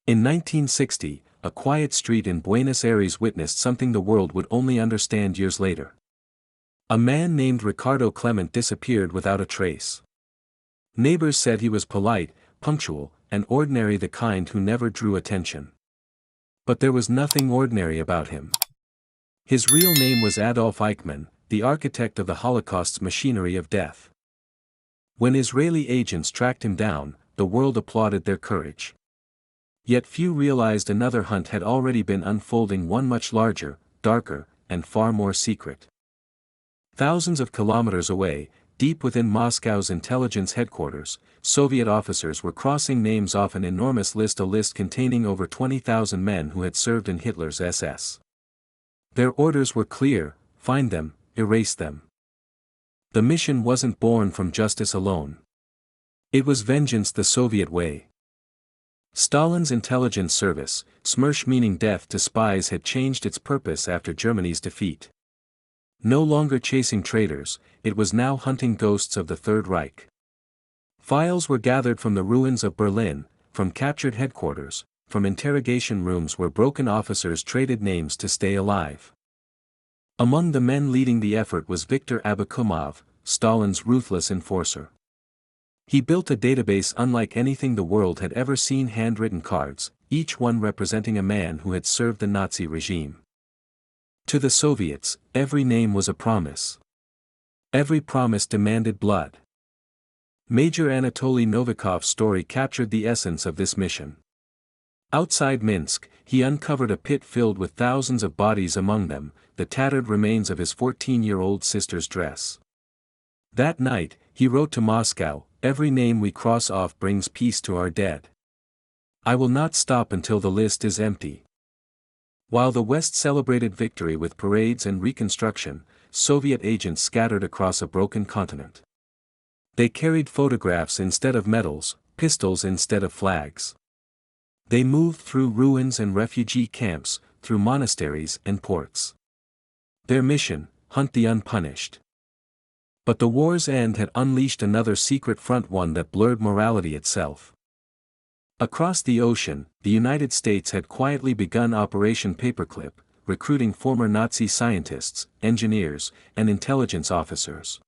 In 1960, a quiet street in Buenos Aires witnessed something the world would only understand years later. A man named Ricardo Clement disappeared without a trace. Neighbors said he was polite, punctual, and ordinary, the kind who never drew attention. But there was nothing ordinary about him. His real name was Adolf Eichmann, the architect of the Holocaust's machinery of death. When Israeli agents tracked him down, the world applauded their courage. Yet few realized another hunt had already been unfolding, one much larger, darker, and far more secret. Thousands of kilometers away, deep within Moscow's intelligence headquarters, Soviet officers were crossing names off an enormous list, a list containing over 20,000 men who had served in Hitler's SS. Their orders were clear: find them, erase them. The mission wasn't born from justice alone. It was vengeance the Soviet way. Stalin's intelligence service, SMERSH meaning death to spies, had changed its purpose after Germany's defeat. No longer chasing traitors, it was now hunting ghosts of the Third Reich. Files were gathered from the ruins of Berlin, from captured headquarters, from interrogation rooms where broken officers traded names to stay alive. Among the men leading the effort was Viktor Abakumov, Stalin's ruthless enforcer. He built a database unlike anything the world had ever seen: handwritten cards, each one representing a man who had served the Nazi regime. To the Soviets, every name was a promise. Every promise demanded blood. Major Anatoly Novikov's story captured the essence of this mission. Outside Minsk, he uncovered a pit filled with thousands of bodies, among them, the tattered remains of his 14-year-old sister's dress. That night, he wrote to Moscow, "Every name we cross off brings peace to our dead. I will not stop until the list is empty." While the West celebrated victory with parades and reconstruction, Soviet agents scattered across a broken continent. They carried photographs instead of medals, pistols instead of flags. They moved through ruins and refugee camps, through monasteries and ports. Their mission: hunt the unpunished. But the war's end had unleashed another secret front, one that blurred morality itself. Across the ocean, the United States had quietly begun Operation Paperclip, recruiting former Nazi scientists, engineers, and intelligence officers.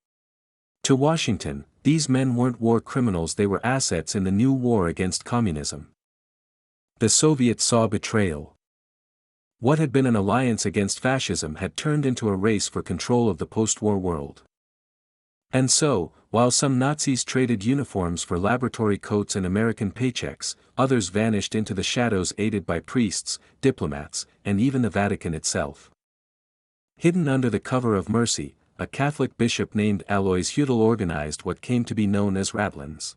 To Washington, these men weren't war criminals, they were assets in the new war against communism. The Soviets saw betrayal. What had been an alliance against fascism had turned into a race for control of the post-war world. And so, while some Nazis traded uniforms for laboratory coats and American paychecks, others vanished into the shadows, aided by priests, diplomats, and even the Vatican itself. Hidden under the cover of mercy, a Catholic bishop named Alois Hudel organized what came to be known as Ratlines.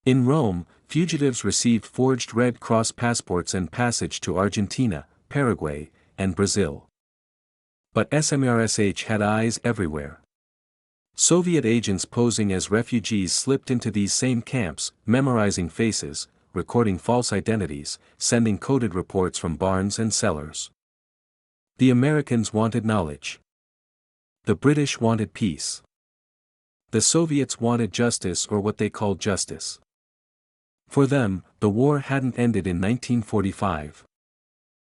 In Rome, fugitives received forged Red Cross passports and passage to Argentina, Paraguay, and Brazil. But SMERSH had eyes everywhere. Soviet agents posing as refugees slipped into these same camps, memorizing faces, recording false identities, sending coded reports from barns and cellars. The Americans wanted knowledge. The British wanted peace. The Soviets wanted justice, or what they called justice. For them, the war hadn't ended in 1945.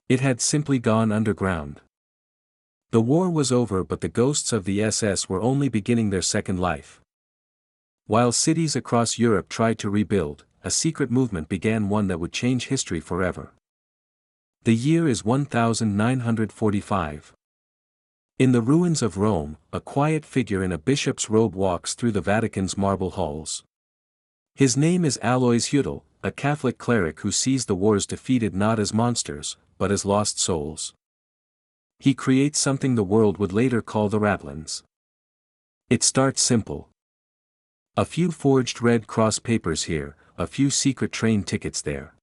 It had simply gone underground. The war was over, but the ghosts of the SS were only beginning their second life. While cities across Europe tried to rebuild, a secret movement began, one that would change history forever. The year is 1945. In the ruins of Rome, a quiet figure in a bishop's robe walks through the Vatican's marble halls. His name is Alois Hudel, a Catholic cleric who sees the wars defeated not as monsters, but as lost souls. He creates something the world would later call the Ratlines. It starts simple. A few forged Red Cross papers here, a few secret train tickets there.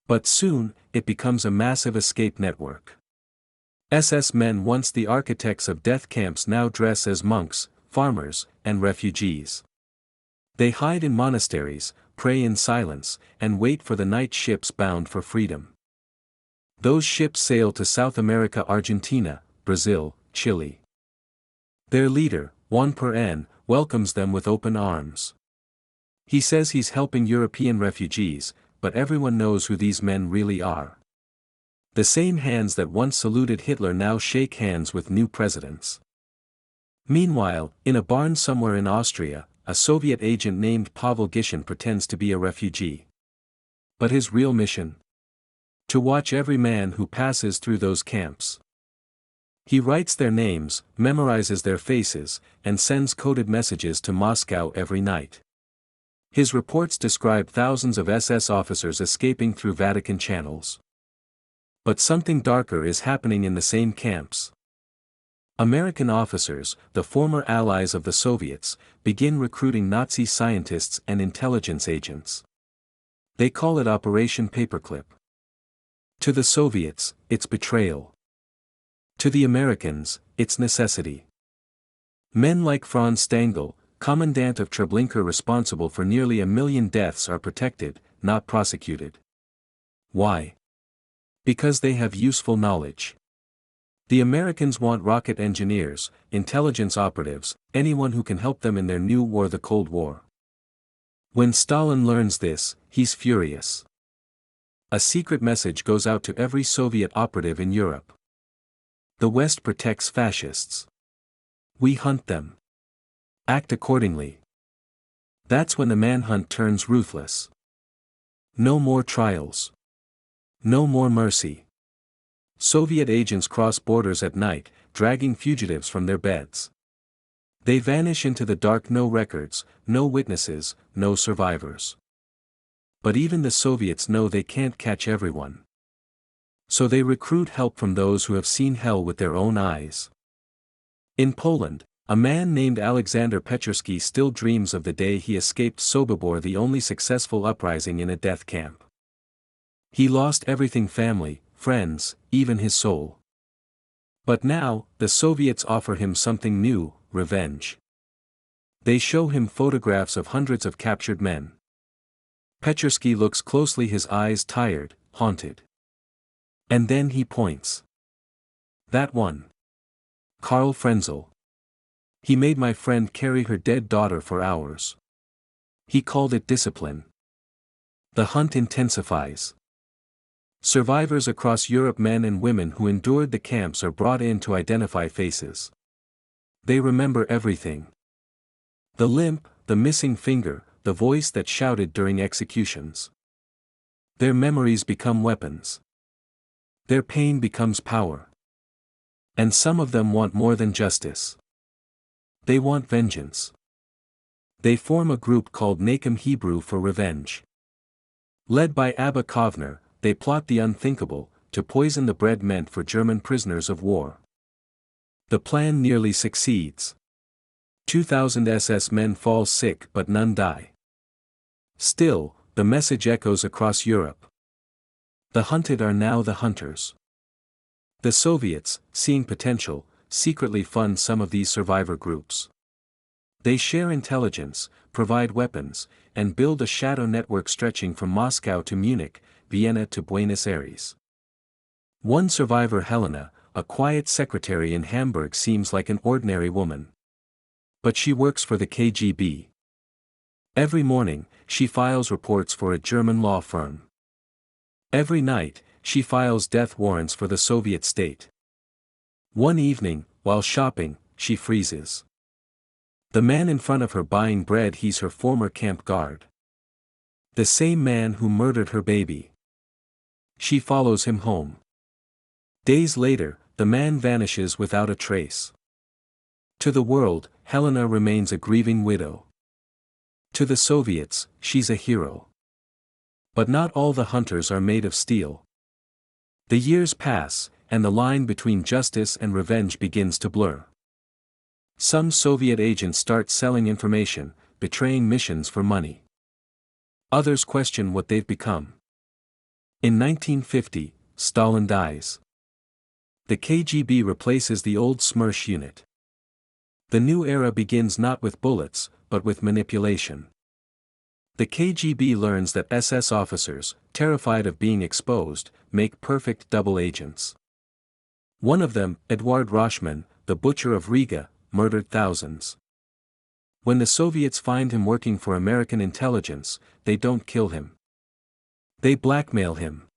But soon, it becomes a massive escape network. SS men, once the architects of death camps, now dress as monks, farmers, and refugees. They hide in monasteries, pray in silence, and wait for the night ships bound for freedom. Those ships sail to South America, Argentina, Brazil, Chile. Their leader, Juan Perón, welcomes them with open arms. He says he's helping European refugees, but everyone knows who these men really are. The same hands that once saluted Hitler now shake hands with new presidents. Meanwhile, in a barn somewhere in Austria, a Soviet agent named Pavel Gishin pretends to be a refugee. But his real mission? To watch every man who passes through those camps. He writes their names, memorizes their faces, and sends coded messages to Moscow every night. His reports describe thousands of SS officers escaping through Vatican channels. But something darker is happening in the same camps. American officers, the former allies of the Soviets, begin recruiting Nazi scientists and intelligence agents. They call it Operation Paperclip. To the Soviets, it's betrayal. To the Americans, it's necessity. Men like Franz Stangl, commandant of Treblinka responsible for nearly 1 million deaths, are protected, not prosecuted. Why? Because they have useful knowledge. The Americans want rocket engineers, intelligence operatives, anyone who can help them in their new war, the Cold War. When Stalin learns this, he's furious. A secret message goes out to every Soviet operative in Europe. The West protects fascists. We hunt them. Act accordingly. That's when the manhunt turns ruthless. No more trials. No more mercy. Soviet agents cross borders at night, dragging fugitives from their beds. They vanish into the dark, no records, no witnesses, no survivors. But even the Soviets know they can't catch everyone. So they recruit help from those who have seen hell with their own eyes. In Poland, a man named Alexander Petrsky still dreams of the day he escaped Sobibor, the only successful uprising in a death camp. He lost everything: family, friends, even his soul. But now, the Soviets offer him something new: revenge. They show him photographs of hundreds of captured men. Petrsky looks closely, his eyes tired, haunted. And then he points. That one. Karl Frenzel. He made my friend carry her dead daughter for hours. He called it discipline. The hunt intensifies. Survivors across Europe, men and women who endured the camps, are brought in to identify faces. They remember everything. The limp, the missing finger, the voice that shouted during executions. Their memories become weapons. Their pain becomes power. And some of them want more than justice. They want vengeance. They form a group called Nakim Hebrew for revenge. Led by Abba Kovner, they plot the unthinkable, to poison the bread meant for German prisoners of war. The plan nearly succeeds. 2,000 SS men fall sick, but none die. Still, the message echoes across Europe. The hunted are now the hunters. The Soviets, seeing potential, secretly fund some of these survivor groups. They share intelligence, provide weapons, and build a shadow network stretching from Moscow to Munich, Vienna to Buenos Aires. One survivor, Helena, a quiet secretary in Hamburg, seems like an ordinary woman. But she works for the KGB. Every morning, she files reports for a German law firm. Every night, she files death warrants for the Soviet state. One evening, while shopping, she freezes. The man in front of her buying bread, he's her former camp guard. The same man who murdered her baby. She follows him home. Days later, the man vanishes without a trace. To the world, Helena remains a grieving widow. To the Soviets, she's a hero. But not all the hunters are made of steel. The years pass, and the line between justice and revenge begins to blur. Some Soviet agents start selling information, betraying missions for money. Others question what they've become. In 1950, Stalin dies. The KGB replaces the old SMERSH unit. The new era begins not with bullets, but with manipulation. The KGB learns that SS officers, terrified of being exposed, make perfect double agents. One of them, Eduard Rashman, the butcher of Riga, murdered thousands. When the Soviets find him working for American intelligence, they don't kill him. They blackmail him.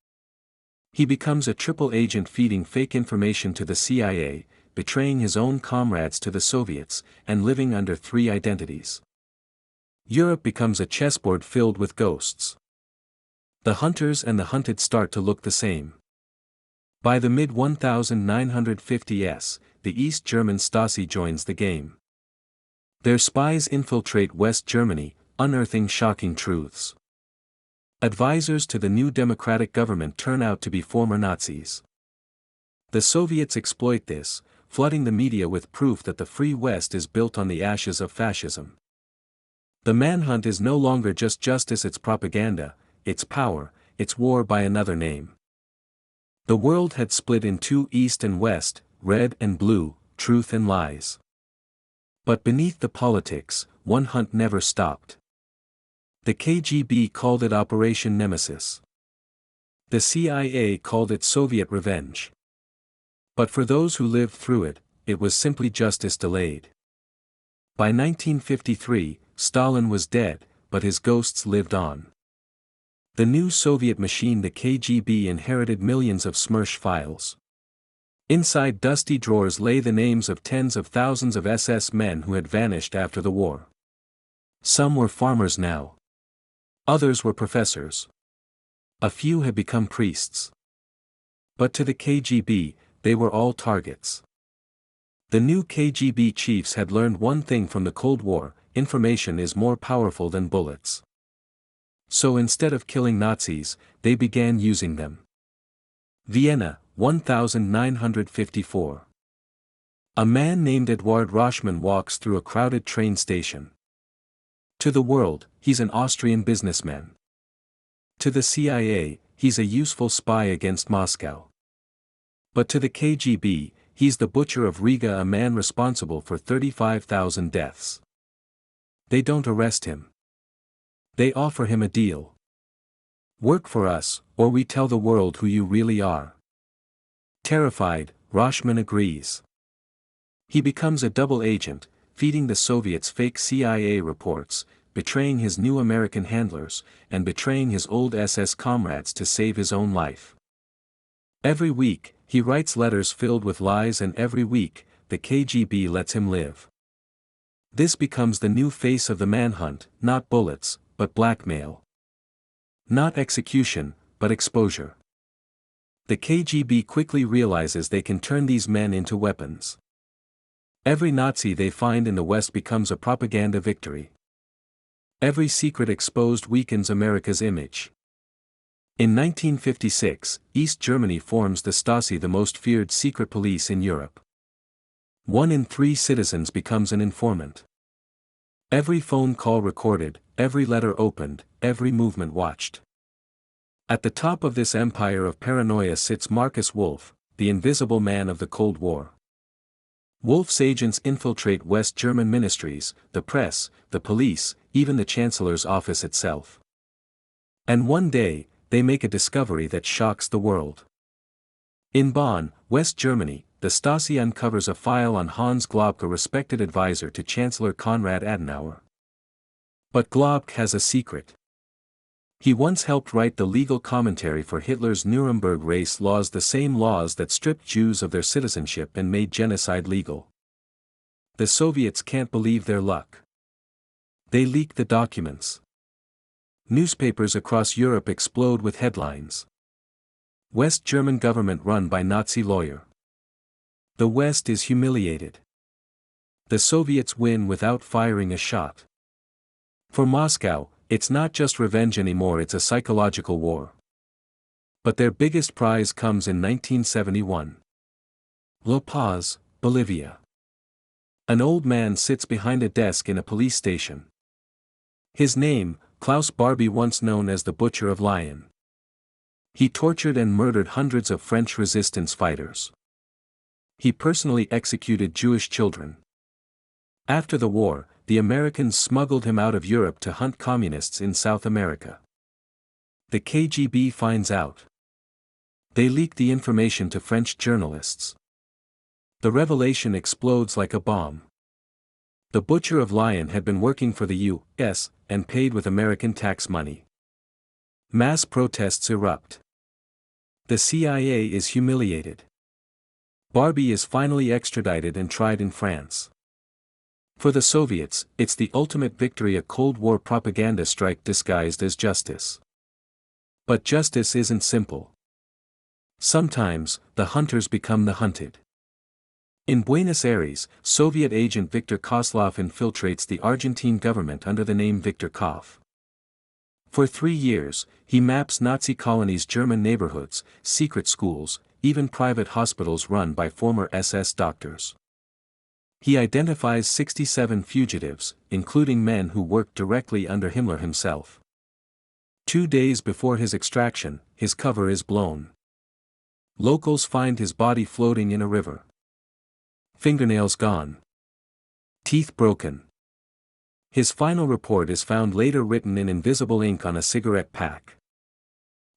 He becomes a triple agent feeding fake information to the CIA, betraying his own comrades to the Soviets, and living under three identities. Europe becomes a chessboard filled with ghosts. The hunters and the hunted start to look the same. By the mid-1950s, the East German Stasi joins the game. Their spies infiltrate West Germany, unearthing shocking truths. Advisors to the new democratic government turn out to be former Nazis. The Soviets exploit this, flooding the media with proof that the Free West is built on the ashes of fascism. The manhunt is no longer just justice, it's propaganda, it's power, it's war by another name. The world had split in two, East and West, red and blue, truth and lies. But beneath the politics, one hunt never stopped. The KGB called it Operation Nemesis. The CIA called it Soviet revenge. But for those who lived through it, it was simply justice delayed. By 1953, Stalin was dead, but his ghosts lived on. The new Soviet machine, the KGB, inherited millions of SMERSH files. Inside dusty drawers lay the names of tens of thousands of SS men who had vanished after the war. Some were farmers now. Others were professors. A few had become priests. But to the KGB, they were all targets. The new KGB chiefs had learned one thing from the Cold War: information is more powerful than bullets. So instead of killing Nazis, they began using them. Vienna, 1954. A man named Eduard Roschmann walks through a crowded train station. To the world, he's an Austrian businessman. To the CIA, he's a useful spy against Moscow. But to the KGB, he's the butcher of Riga, a man responsible for 35,000 deaths. They don't arrest him. They offer him a deal. Work for us, or we tell the world who you really are. Terrified, Roschmann agrees. He becomes a double agent, feeding the Soviets fake CIA reports, betraying his new American handlers, and betraying his old SS comrades to save his own life. Every week, he writes letters filled with lies, and every week, the KGB lets him live. This becomes the new face of the manhunt: not bullets, but blackmail. Not execution, but exposure. The KGB quickly realizes they can turn these men into weapons. Every Nazi they find in the West becomes a propaganda victory. Every secret exposed weakens America's image. In 1956, East Germany forms the Stasi, the most feared secret police in Europe. 1 in 3 citizens becomes an informant. Every phone call recorded, every letter opened, every movement watched. At the top of this empire of paranoia sits Markus Wolf, the invisible man of the Cold War. Wolf's agents infiltrate West German ministries, the press, the police, even the Chancellor's office itself. And one day, they make a discovery that shocks the world. In Bonn, West Germany, the Stasi uncovers a file on Hans Globke, a respected advisor to Chancellor Konrad Adenauer. But Globke has a secret. He once helped write the legal commentary for Hitler's Nuremberg race laws, the same laws that stripped Jews of their citizenship and made genocide legal. The Soviets can't believe their luck. They leak the documents. Newspapers across Europe explode with headlines. West German government run by Nazi lawyer. The West is humiliated. The Soviets win without firing a shot. For Moscow, it's not just revenge anymore, it's a psychological war. But their biggest prize comes in 1971. La Paz, Bolivia. An old man sits behind a desk in a police station. His name, Klaus, Barbie, once known as the Butcher of Lion. He tortured and murdered hundreds of French resistance fighters. He personally executed Jewish children. After the war, the Americans smuggled him out of Europe to hunt communists in South America. The KGB finds out. They leak the information to French journalists. The revelation explodes like a bomb. The Butcher of Lion had been working for the U.S. and paid with American tax money. Mass protests erupt. The CIA is humiliated. Barbie is finally extradited and tried in France. For the Soviets, it's the ultimate victory, a Cold War propaganda strike disguised as justice. But justice isn't simple. Sometimes, the hunters become the hunted. In Buenos Aires, Soviet agent Viktor Kozlov infiltrates the Argentine government under the name Viktor Kov. For 3 years, he maps Nazi colonies, German neighborhoods, secret schools, even private hospitals run by former SS doctors. He identifies 67 fugitives, including men who worked directly under Himmler himself. 2 days before his extraction, his cover is blown. Locals find his body floating in a river. Fingernails gone. Teeth broken. His final report is found later written in invisible ink on a cigarette pack.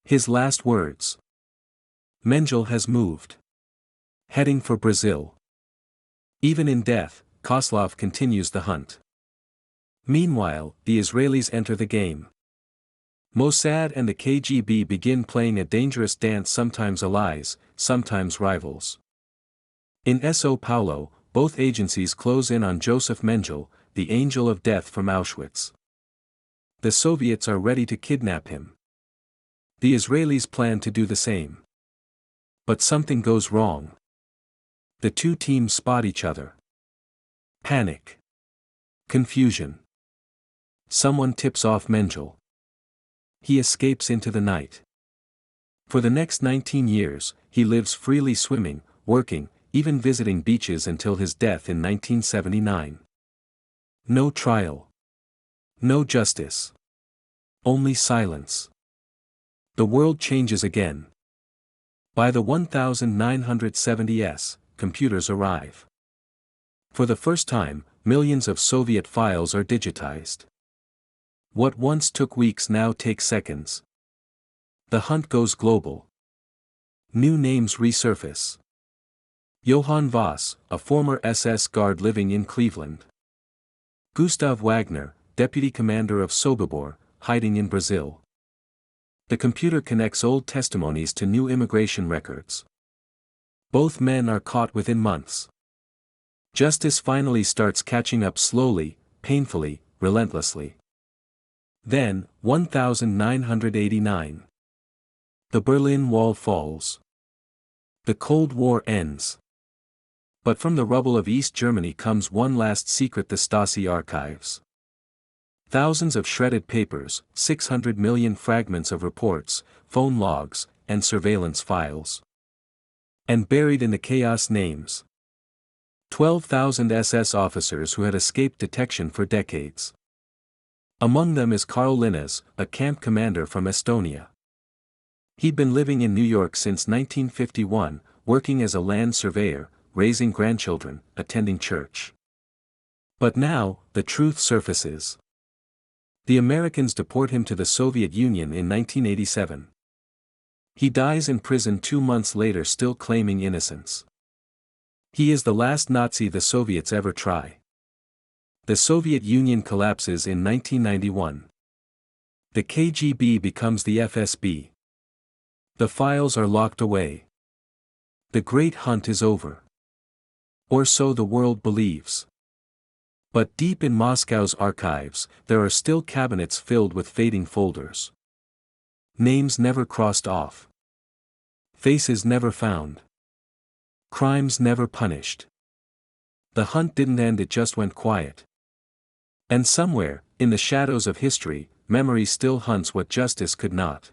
His last words. Mengele has moved. Heading for Brazil. Even in death, Kozlov continues the hunt. Meanwhile, the Israelis enter the game. Mossad and the KGB begin playing a dangerous dance, sometimes allies, sometimes rivals. In São Paulo, both agencies close in on Joseph Mengele, the angel of death from Auschwitz. The Soviets are ready to kidnap him. The Israelis plan to do the same. But something goes wrong. The two teams spot each other. Panic. Confusion. Someone tips off Mengele. He escapes into the night. For the next 19 years, he lives freely, swimming, working, even visiting beaches until his death in 1979. No trial. No justice. Only silence. The world changes again. By the 1970s, computers arrive. For the first time, millions of Soviet files are digitized. What once took weeks now takes seconds. The hunt goes global. New names resurface. Johann Voss, a former SS guard living in Cleveland. Gustav Wagner, deputy commander of Sobibor, hiding in Brazil. The computer connects old testimonies to new immigration records. Both men are caught within months. Justice finally starts catching up, slowly, painfully, relentlessly. Then, 1989. The Berlin Wall falls. The Cold War ends. But from the rubble of East Germany comes one last secret: the Stasi archives. Thousands of shredded papers, 600 million fragments of reports, phone logs, and surveillance files. And buried in the chaos, names. 12,000 SS officers who had escaped detection for decades. Among them is Karl Linnes, a camp commander from Estonia. He'd been living in New York since 1951, working as a land surveyor, raising grandchildren, attending church. But now, the truth surfaces. The Americans deport him to the Soviet Union in 1987. He dies in prison 2 months later, still claiming innocence. He is the last Nazi the Soviets ever try. The Soviet Union collapses in 1991. The KGB becomes the FSB. The files are locked away. The great hunt is over. Or so the world believes. But deep in Moscow's archives, there are still cabinets filled with fading folders. Names never crossed off. Faces never found. Crimes never punished. The hunt didn't end, it just went quiet. And somewhere, in the shadows of history, memory still hunts what justice could not.